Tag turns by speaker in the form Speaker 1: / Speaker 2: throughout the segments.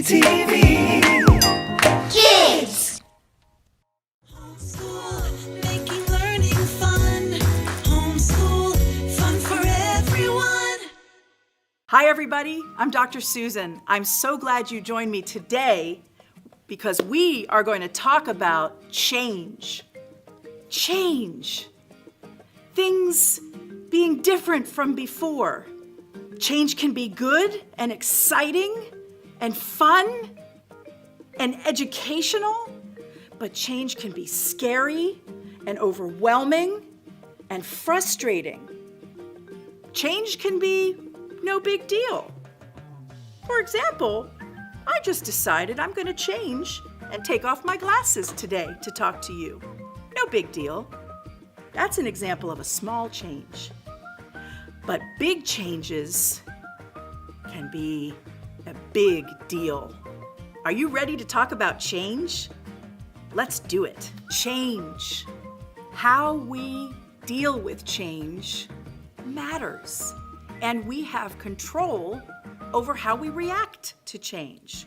Speaker 1: DETV
Speaker 2: Kids!
Speaker 1: Homeschool, making learning fun. Homeschool, fun for everyone.
Speaker 3: Hi everybody, I'm Dr. Susan. I'm so glad you joined me today because we are going to talk about change. Change. Things being different from before. Change can be good and exciting and fun and educational, but change can be scary and overwhelming and frustrating. Change can be no big deal. For example, I just decided I'm going to change and take off my glasses today to talk to you. No big deal. That's an example of a small change. But big changes can be a big deal. Are you ready to talk about change? Let's do it. Change. How we deal with change matters. And we have control over how we react to change.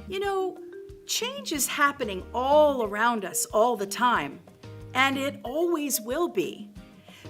Speaker 3: You know, change is happening all around us all the time, and it always will be.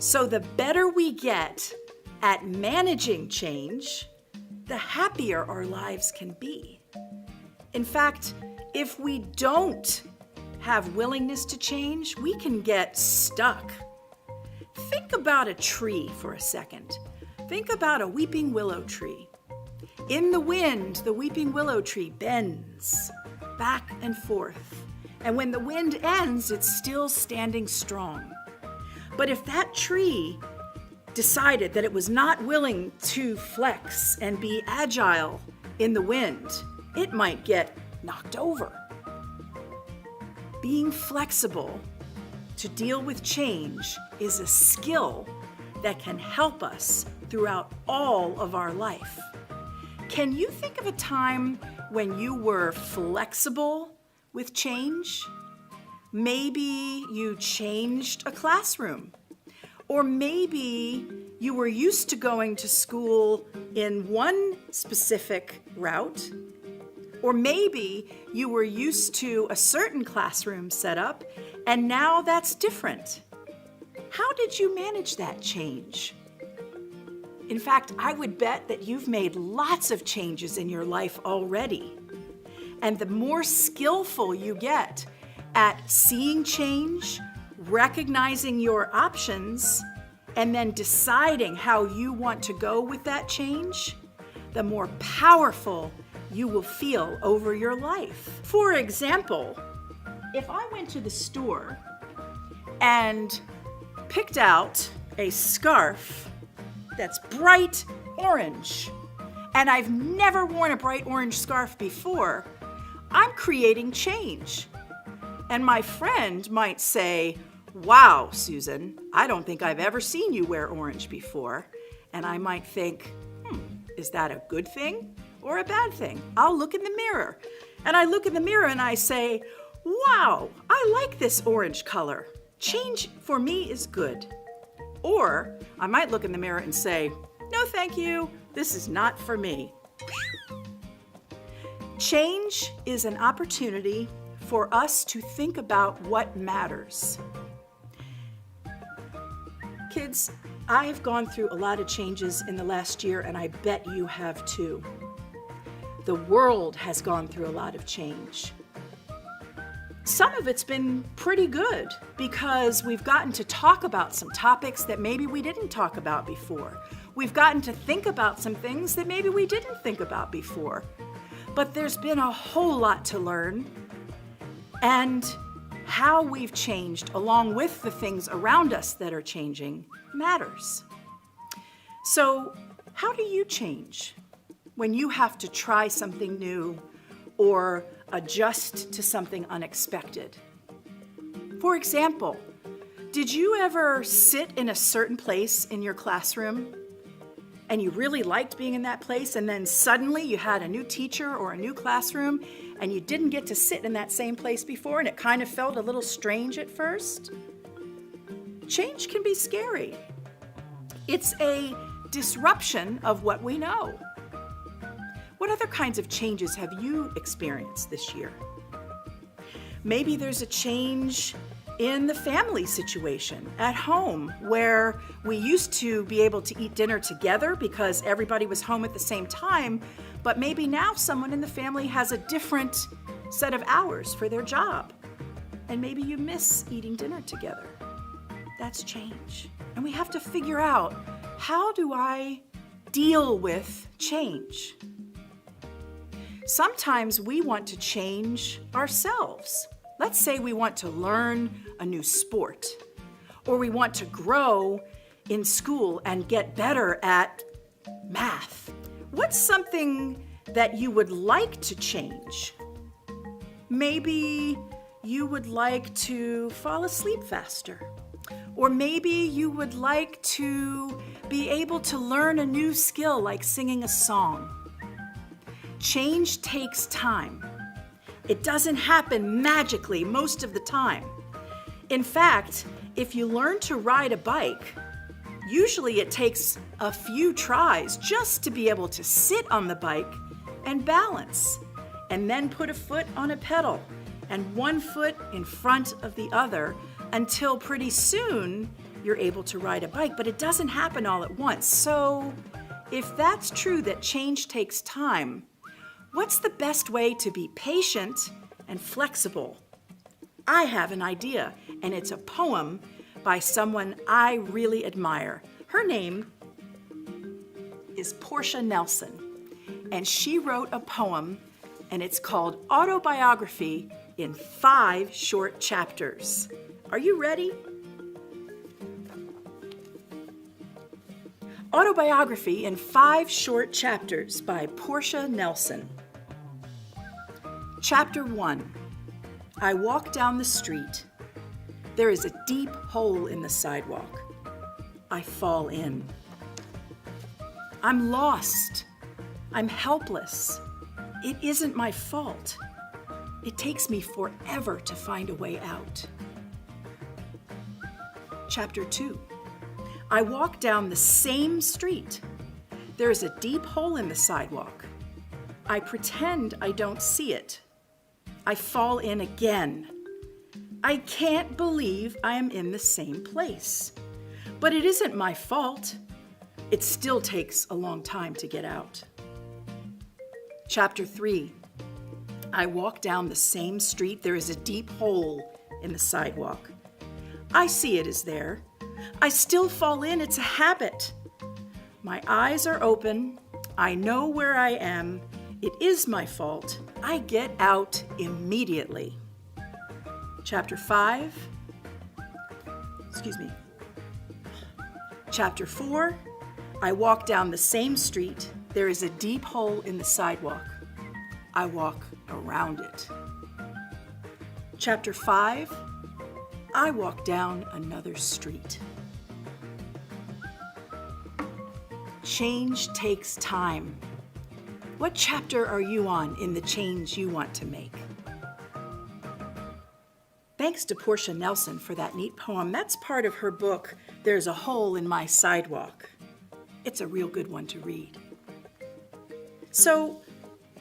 Speaker 3: So the better we get at managing change, the happier our lives can be. In fact, if we don't have willingness to change, we can get stuck. Think about a tree for a second. Think about a weeping willow tree. In the wind, the weeping willow tree bends back and forth. And when the wind ends, it's still standing strong. But if that tree decided that it was not willing to flex and be agile in the wind, it might get knocked over. Being flexible to deal with change is a skill that can help us throughout all of our life. Can you think of a time when you were flexible with change? Maybe you changed a classroom, or maybe you were used to going to school in one specific route, or maybe you were used to a certain classroom setup and now that's different. How did you manage that change? In fact, I would bet that you've made lots of changes in your life already. And the more skillful you get at seeing change, recognizing your options, and then deciding how you want to go with that change, the more powerful you will feel over your life. For example, if I went to the store and picked out a scarf that's bright orange, and I've never worn a bright orange scarf before, I'm creating change. And my friend might say, "Wow, Susan, I don't think I've ever seen you wear orange before." And I might think, is that a good thing or a bad thing? I'll look in the mirror. And I look in the mirror and I say, "Wow, I like this orange color. Change for me is good." Or I might look in the mirror and say, "No, thank you. This is not for me." Change is an opportunity for us to think about what matters. Kids, I've gone through a lot of changes in the last year, and I bet you have too. The world has gone through a lot of change. Some of it's been pretty good because we've gotten to talk about some topics that maybe we didn't talk about before. We've gotten to think about some things that maybe we didn't think about before. But there's been a whole lot to learn, and how we've changed along with the things around us that are changing matters. So, how do you change when you have to try something new or adjust to something unexpected? For example, did you ever sit in a certain place in your classroom and you really liked being in that place, and then suddenly you had a new teacher or a new classroom and you didn't get to sit in that same place before and it kind of felt a little strange at first? Change can be scary. It's a disruption of what we know. What What other kinds of changes have you experienced this year? Maybe there's a change in the family situation at home, where we used to be able to eat dinner together because everybody was home at the same time, but maybe now someone in the family has a different set of hours for their job, and maybe you miss eating dinner together. That's change. And we have to figure out, how do I deal with change? Sometimes we want to change ourselves. Let's say we want to learn a new sport, or we want to grow in school and get better at math. What's something that you would like to change? Maybe you would like to fall asleep faster, or maybe you would like to be able to learn a new skill like singing a song. Change takes time. It doesn't happen magically most of the time. In fact, if you learn to ride a bike, usually it takes a few tries just to be able to sit on the bike and balance, and then put a foot on a pedal and one foot in front of the other until pretty soon you're able to ride a bike, but it doesn't happen all at once. So if that's true, that change takes time, what's the best way to be patient and flexible? I have an idea, and it's a poem by someone I really admire. Her name is Portia Nelson, and she wrote a poem, and it's called Autobiography in 5 Short Chapters. Are you ready? Autobiography in 5 Short Chapters by Portia Nelson. Chapter 1. I walk down the street. There is a deep hole in the sidewalk. I fall in. I'm lost. I'm helpless. It isn't my fault. It takes me forever to find a way out. Chapter 2. I walk down the same street. There is a deep hole in the sidewalk. I pretend I don't see it. I fall in again. I can't believe I am in the same place. But it isn't my fault. It still takes a long time to get out. Chapter 3. I walk down the same street. There is a deep hole in the sidewalk. I see it is there. I still fall in. It's a habit. My eyes are open. I know where I am. It is my fault. I get out immediately. Chapter 5. Chapter 4. I walk down the same street. There is a deep hole in the sidewalk. I walk around it. Chapter 5. I walk down another street. Change takes time. What chapter are you on in the change you want to make? Thanks to Portia Nelson for that neat poem. That's part of her book, There's a Hole in My Sidewalk. It's a real good one to read. So,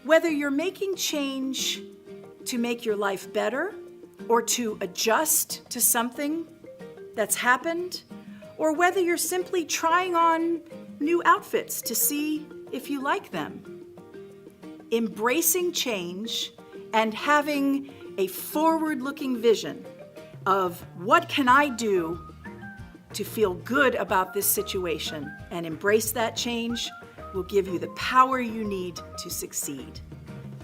Speaker 3: whether you're making change to make your life better, or to adjust to something that's happened, or whether you're simply trying on new outfits to see if you like them, embracing change and having a forward-looking vision of what can I do to feel good about this situation and embrace that change will give you the power you need to succeed.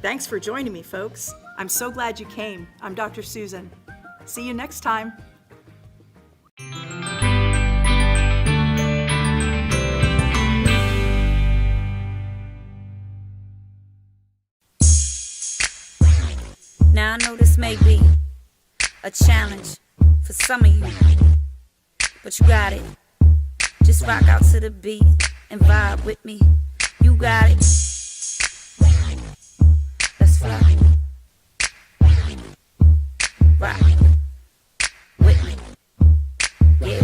Speaker 3: Thanks for joining me, folks. I'm so glad you came. I'm Dr. Susan. See you next time.
Speaker 2: Now I know this may be a challenge for some of you, but you got it. Just rock out to the beat and vibe with me. You got it. Let's fly. Rock with me. Yeah.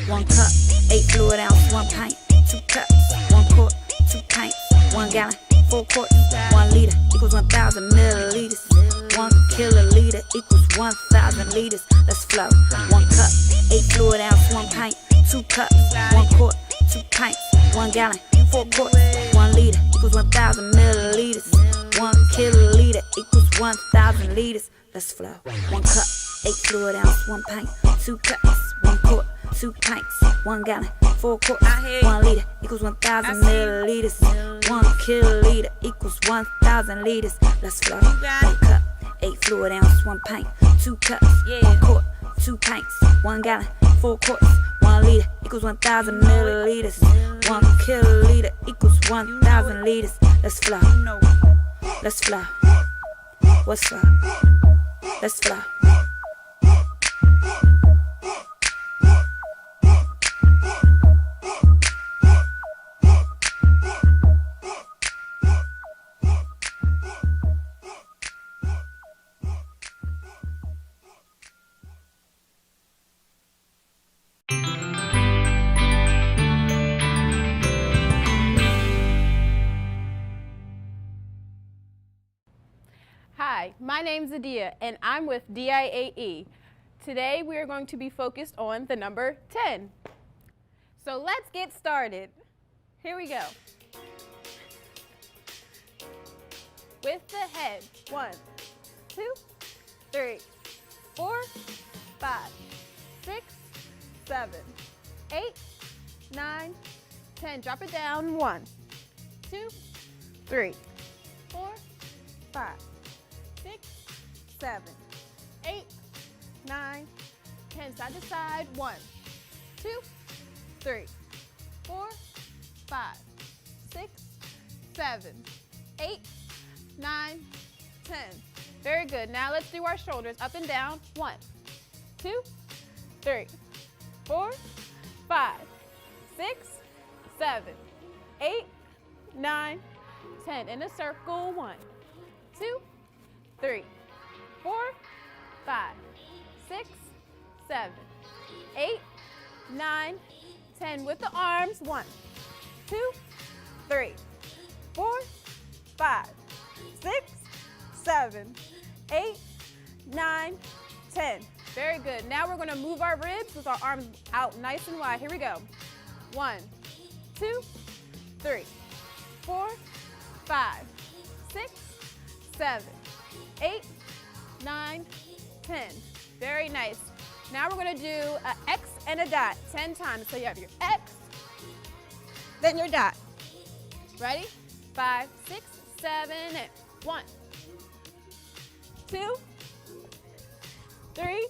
Speaker 2: 1 cup, 8 fluid ounce, 1 pint, 2 cups, 1 quart. 1 gallon, 4 quarts, 1 liter equals 1,000 milliliters. 1 kiloliter equals 1,000 liters. Let's flow. 1 cup, 8 fluid ounce, 1 pint, 2 cups, 1 quart, 2 pints, 1 gallon, 4 quarts, 1 liter equals 1,000 milliliters. 1 kiloliter equals 1,000 liters. Let's flow. 1 cup, 8 fluid ounce, 1 pint, 2 cups, 1 quart, 2 pints, 1 gallon, 4 quarts, 1 liter equals 1,000 milliliters. 1 kiloliter equals 1,000 liters. Let's flow. 1 cup, 8 fluid ounce, 1 pint, 2 cups, 1 quart, 2 pints, 1 gallon, 4 quarts, 1 liter equals 1,000 milliliters. 1 kiloliter equals 1,000 liters. Let's flow. Let's flow. What's flow? Let's flow.
Speaker 4: Hi, my name's Adia and I'm with DIAE. Today we are going to be focused on the number 10. So let's get started. Here we go. With the head, 1, 2, 3, 4, 5, 6, 7, 8, 9, 10. Drop it down, 1, 2, 3, 4, 5, 6, 7, 8, 9, 10. Side to side. 1, 2, 3, 4, 5, 6, 7, 8, 9, 10. Very good. Now let's do our shoulders up and down. 1, 2, 3, 4, 5, 6, 7, 8, 9, 10. In a circle. 1, 2, 3, 4, 5, 6, 7, 8, 9, 10. With the arms. 1, 2, 3, 4, 5, 6, 7, 8, 9, 10. Very good. Now we're going to move our ribs with our arms out nice and wide. Here we go. 1, 2, 3, 4, 5, 6, 7, 8, 9, 10. Very nice. Now we're going to do an X and a dot 10 times. So you have your X, then your dot. Ready? 5, 6, 7, 8. 1, 2, 3,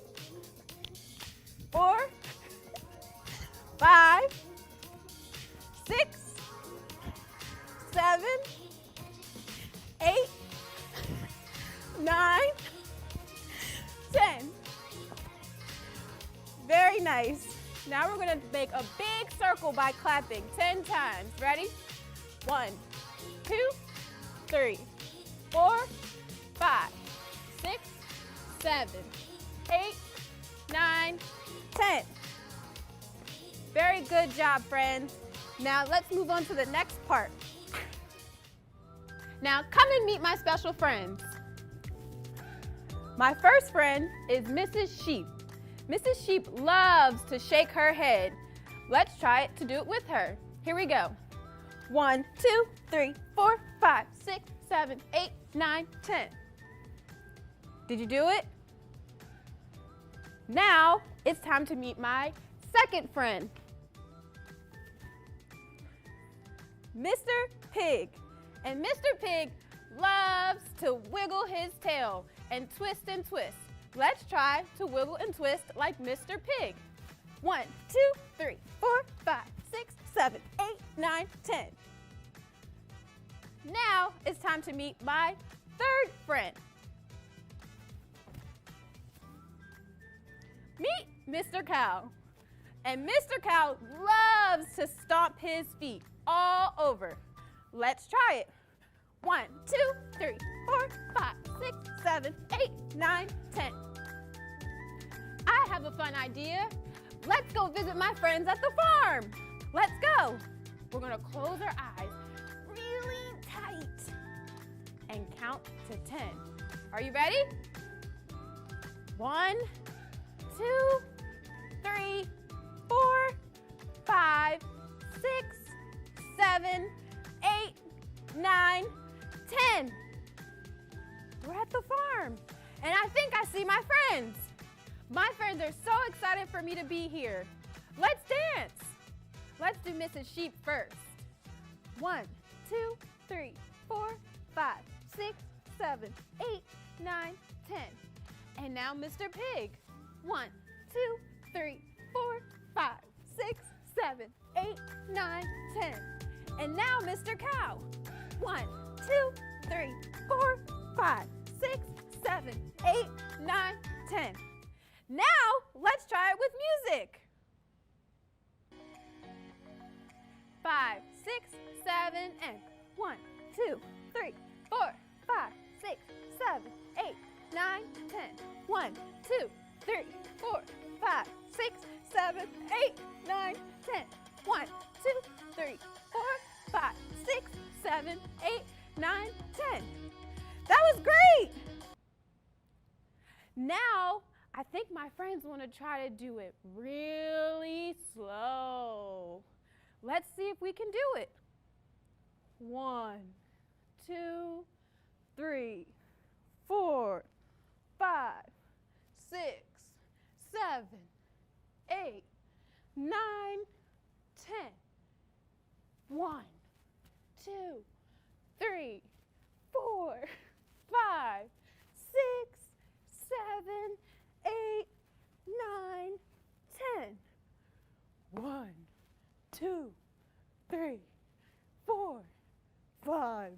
Speaker 4: 4, 5, 6, 7, 8, 9, 10. Very nice. Now we're going to make a big circle by clapping 10 times. Ready? 1, 2, 3, 4, 5, 6, 7, 8, 9, 10. Very good job, friends. Now let's move on to the next part. Now come and meet my special friends. My first friend is Mrs. Sheep. Mrs. Sheep loves to shake her head. Let's try it to do it with her. Here we go. 1, 2, 3, 4, 5, 6, 7, 8, 9, 10. Did you do it? Now it's time to meet my second friend, Mr. Pig. And Mr. Pig loves to wiggle his tail and twist and twist. Let's try to wiggle and twist like Mr. Pig. 1, 2, 3, 4, 5, 6, 7, 8, 9, 10. Now it's time to meet my third friend. Meet Mr. Cow. And Mr. Cow loves to stomp his feet all over. Let's try it. 1, 2, 3, 4, 5, 6, 7, 8, 9, 10. I have a fun idea. Let's go visit my friends at the farm. Let's go. We're gonna close our eyes really and count to 10. Are you ready? 1, 2, 3, 4, 5, 6, 7, 8, 9, 10. We're at the farm, and I think I see my friends. My friends are so excited for me to be here. Let's dance. Let's do Mrs. Sheep first. 1, 2, 3, 4, 5, 6, 7, 8, 9, 10. And now Mr. Pig. 1, 2, 3, 4, 5, 6, 7, 8, 9, 10. And now Mr. Cow. 1, 2, 3, 4, 5, 6, 7, 8, 9, 10. Now let's try it with music. 5, 6, 7, and 1, 2, 3, 4, 5, 6, 7, 8, 9, 10. 1, 2, 3, 4, 5, 6, 7, 8, 9, 10. 1, 2, 3, 4, 5, 6, 7, 8, 9, 10. That was great! Now, I think my friends want to try to do it really slow. Let's see if we can do it. 1, 2, 3, 4, 5, 6, 7, 8, 9, 10. 1, 2, 3, 4, 5, 6, 7, 8, 9, 10. 1, 2, 3, 4, 5,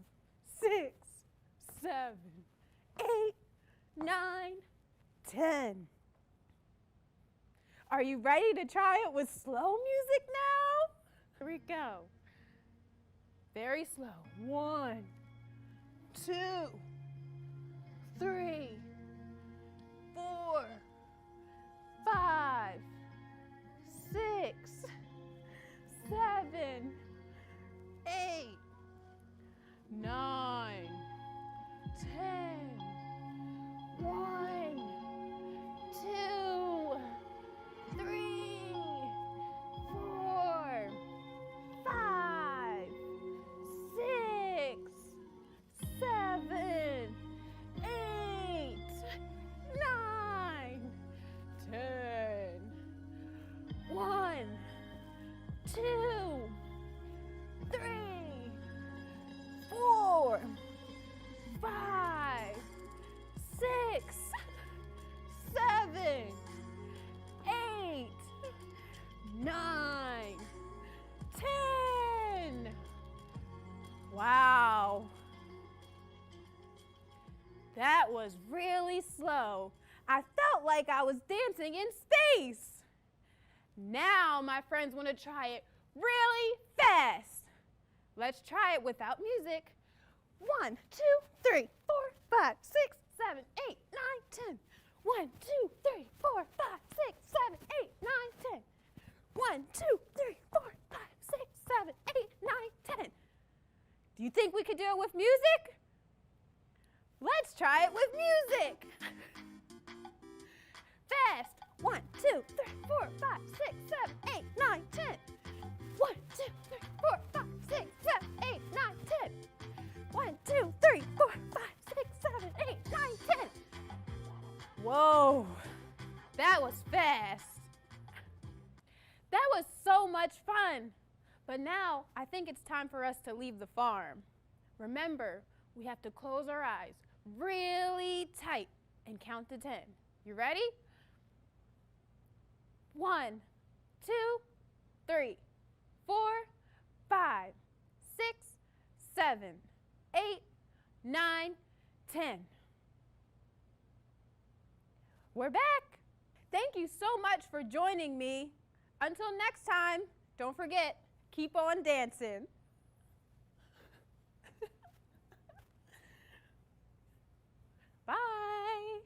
Speaker 4: 6, 7, 8, 9, 10. Are you ready to try it with slow music now? Here we go. Very slow. 1, 2, 3, 4, 5, 6, 7, 8, 9, 10. 1, 2, 3, 4, 5, 6, 7, 8, 9, 10. 1, 2, 3, 4, 5, 6, 7, 8, 9, 10. Wow. That was really slow. I felt like I was dancing in space. Now my friends want to try it really fast. Let's try it without music. 1, 2, 3, 4, 5, 6, 7, 8, 9, 10. 1, 2, 3, 4, 5, 6, 7, 8, 9, 10. 1, 2, 3, 4, 5, 6, 7, 8, 9, 10. Do you think we could do it with music? Let's try it with music. Fast. 1, 2, 3, 4, 5, 6, 7, 8, 9, 10. 1, 2, 3, 4, 5, 6, 7, 8, 9, 10. 1, 2, 3, 4, 5, 6, 7, 8, 9, 10. Whoa, that was fast. That was so much fun. But now I think it's time for us to leave the farm. Remember, we have to close our eyes really tight and count to 10. You ready? 1, 2, 3, 4, 5, 6, 7, 8, 9, 10. We're back. Thank you so much for joining me. Until next time, don't forget, keep on dancing. Bye.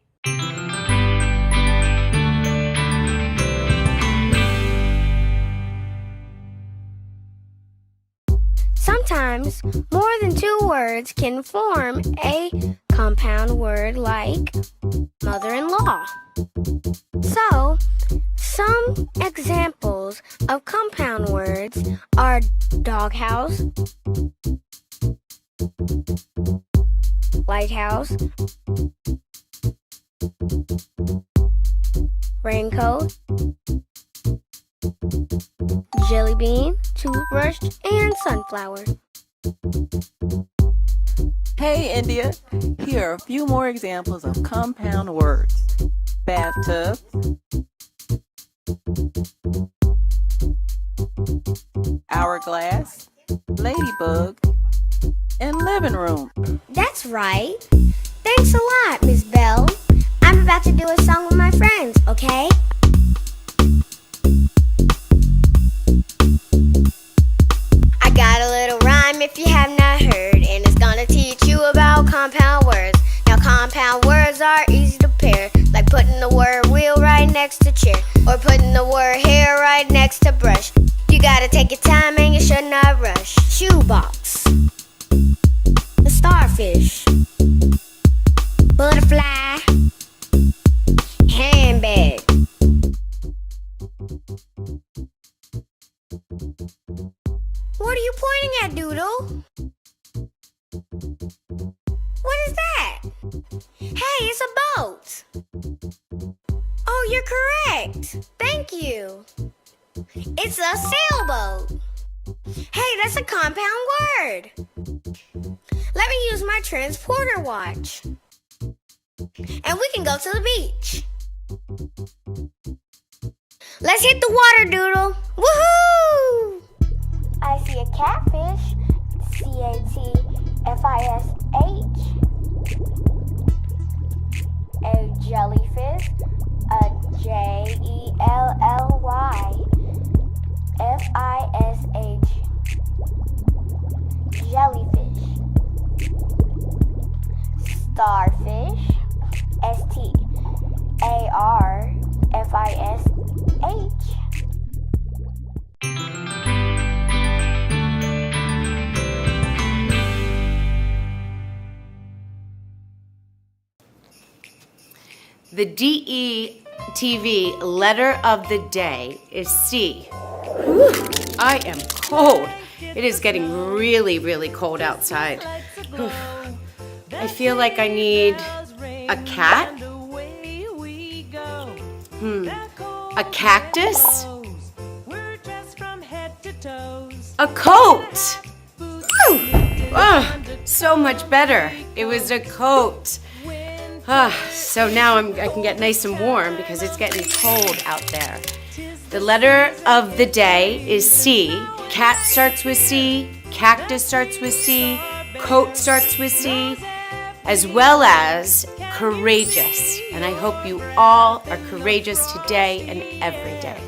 Speaker 5: Sometimes more than two words can form a compound word like mother-in-law. So, some examples of compound words are doghouse, lighthouse, raincoat, jelly bean, toothbrush, and sunflower.
Speaker 6: Hey India, here are a few more examples of compound words. Bathtub, hourglass, ladybug, and living room.
Speaker 5: That's right. Thanks a lot, Miss Bell. I'm about to do a song with my friends, okay? I got a little rhyme if you have not heard, and it's gonna teach you about compound words. Now compound words are easy to pair, like putting the word wheel right next to chair, or putting the word hair right next to brush. You gotta take your time and you should not rush. Shoebox, a starfish, butterfly, handbag. What are you pointing at, Doodle? What is that? Hey, it's a boat. Oh, you're correct. Thank you. It's a sailboat. Hey, that's a compound word. Let me use my transporter watch. And we can go to the beach. Let's hit the water, Doodle. Woohoo! I see a catfish, catfish, a jellyfish, a jelly, fish, jellyfish, starfish, starfish.
Speaker 7: The DETV letter of the day is C. Whew, I am cold. It is getting really, really cold outside. Whew. I feel like I need a cat. A cactus. A coat. Whew. Oh, so much better. It was a coat. So now I can get nice and warm because it's getting cold out there. The letter of the day is C. Cat starts with C, cactus starts with C, coat starts with C, as well as courageous. And I hope you all are courageous today and every day.